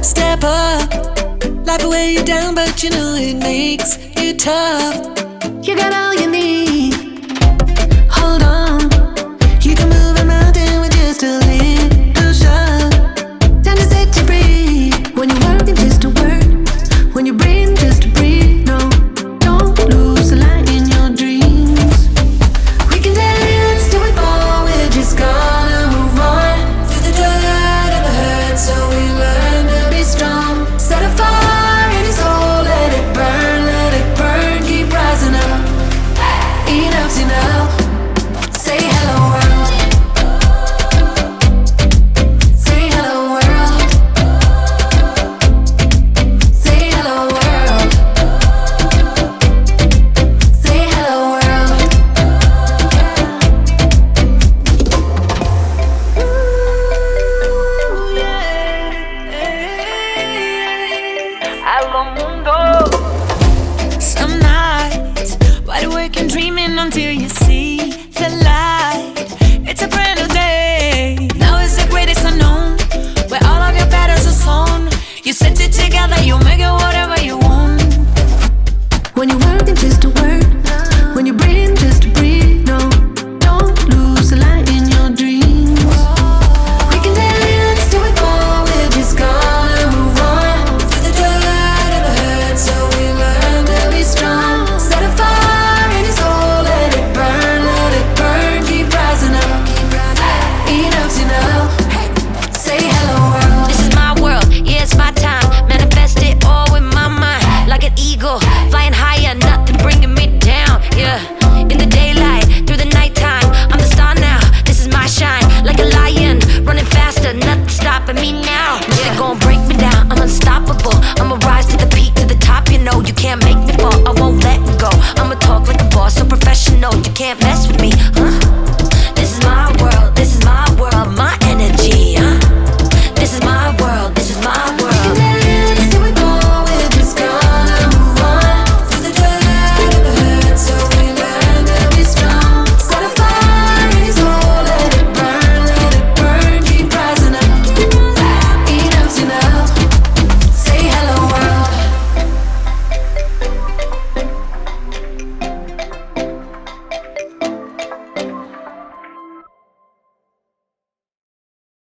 Step up, life will weigh you down, but you know it makes you tough. You got all you need. Hold on, you can move a mountain with just a little shove. Time to set you free. When you're working, just to work. When you're breathing, just to breathe. No, don't lose the light in your dreams. We can dance till we fall. We're just gonna move on through the dirt and the hurt, so we learn to be strong. Set a fire in your soul, let it burn, keep rising up. Enough's enough. Say hello world. Say hello world. Say hello world. Say hello world. Ooh, yeah. Algo mundo. Some nights, wide awake and dreaming until you see